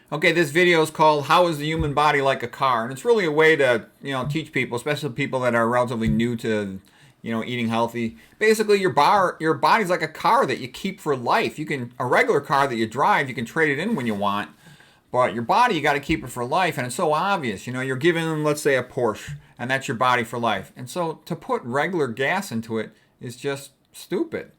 Okay, this video is called "How is the Human Body Like a Car?" and it's really a way to, teach people, especially people that are relatively new to, eating healthy. Basically, your body's like a car that you keep for life. A regular car that you drive, you can trade it in when you want, but your body, you got to keep it for life, and it's so obvious. You're given, let's say, a Porsche, and that's your body for life. And so to put regular gas into it is just stupid.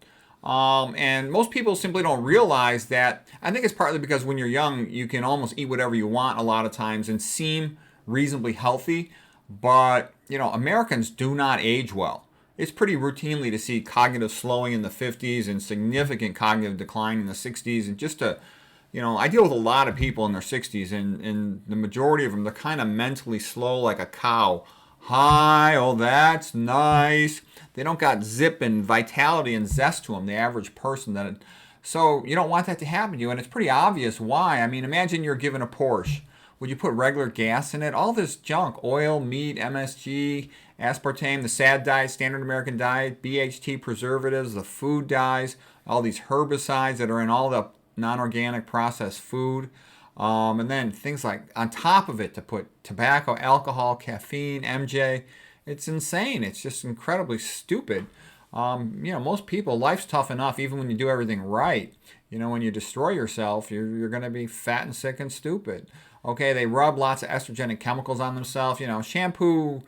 And most people simply don't realize that. I think it's partly because when you're young, you can almost eat whatever you want a lot of times and seem reasonably healthy. But, Americans do not age well. It's pretty routinely to see cognitive slowing in the 50s and significant cognitive decline in the 60s. And I deal with a lot of people in their 60s, and the majority of them, they're kind of mentally slow like a cow. Hi, oh, that's nice. They don't got zip and vitality and zest to them, the average person. So you don't want that to happen to you, and it's pretty obvious why. I mean, imagine you're given a Porsche. Would you put regular gas in it? All this junk, oil, meat, MSG, aspartame, the SAD diet, standard American diet, BHT preservatives, the food dyes, all these herbicides that are in all the non-organic processed food. And then things like on top of it to put tobacco, alcohol, caffeine, MJ. It's insane. It's just incredibly stupid. Most people, life's tough enough even when you do everything right. When you destroy yourself, you're going to be fat and sick and stupid. Okay, they rub lots of estrogenic chemicals on themselves. Shampoo,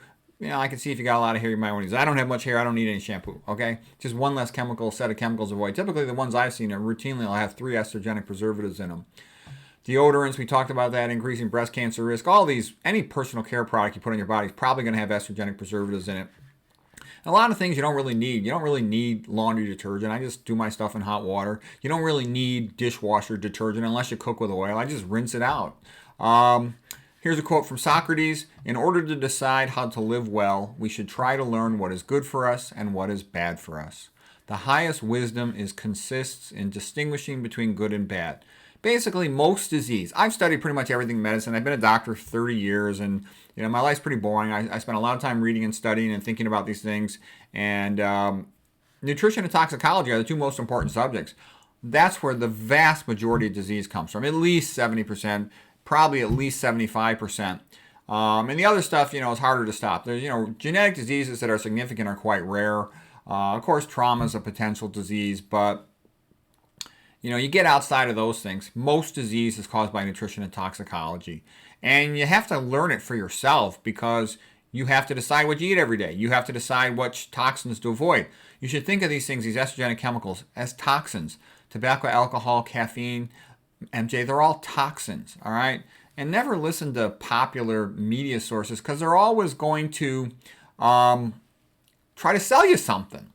I can see if you got a lot of hair, you might want to use it. I don't have much hair. I don't need any shampoo, okay? Just one less set of chemicals to avoid. Typically, the ones I've seen are routinely will have 3 estrogenic preservatives in them. Deodorants, we talked about that, increasing breast cancer risk. All these, any personal care product you put on your body is probably going to have estrogenic preservatives in it. And a lot of things you don't really need. You don't really need laundry detergent. I just do my stuff in hot water. You don't really need dishwasher detergent unless you cook with oil. I just rinse it out. Here's a quote from Socrates. In order to decide how to live well, we should try to learn what is good for us and what is bad for us. The highest wisdom consists in distinguishing between good and bad. Basically, most disease. I've studied pretty much everything in medicine. I've been a doctor for 30 years, and my life's pretty boring. I spent a lot of time reading and studying and thinking about these things. And nutrition and toxicology are the 2 most important subjects. That's where the vast majority of disease comes from. At least 70%, probably at least 75%. And the other stuff, is harder to stop. There's, genetic diseases that are significant are quite rare. Of course, trauma is a potential disease, but you get outside of those things. Most disease is caused by nutrition and toxicology. And you have to learn it for yourself because you have to decide what you eat every day. You have to decide which toxins to avoid. You should think of these things, these estrogenic chemicals, as toxins. Tobacco, alcohol, caffeine, MJ, they're all toxins, all right? And never listen to popular media sources because they're always going to try to sell you something.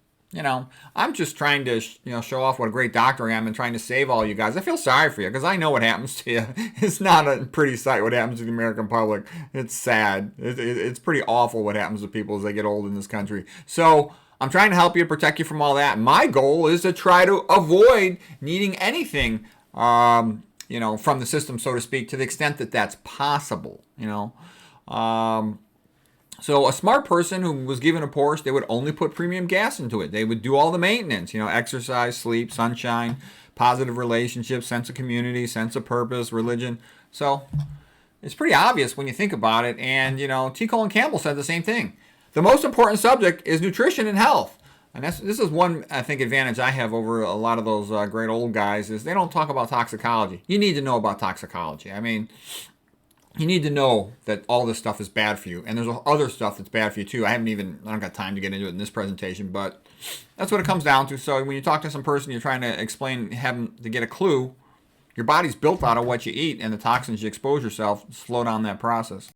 I'm just trying to, show off what a great doctor I am and trying to save all you guys. I feel sorry for you because I know what happens to you. It's not a pretty sight what happens to the American public. It's sad. It's pretty awful what happens to people as they get old in this country. So I'm trying to help you, protect you from all that. My goal is to try to avoid needing anything, from the system, so to speak, to the extent that that's possible, So a smart person who was given a Porsche, they would only put premium gas into it. They would do all the maintenance, exercise, sleep, sunshine, positive relationships, sense of community, sense of purpose, religion. So it's pretty obvious when you think about it. And, T. Colin Campbell said the same thing. The most important subject is nutrition and health. And this is one, I think, advantage I have over a lot of those great old guys is they don't talk about toxicology. You need to know about toxicology. I mean, you need to know that all this stuff is bad for you. And there's other stuff that's bad for you too. I don't got time to get into it in this presentation, but that's what it comes down to. So when you talk to some person, you're trying to explain, have them to get a clue. Your body's built out of what you eat, and the toxins you expose yourself slow down that process.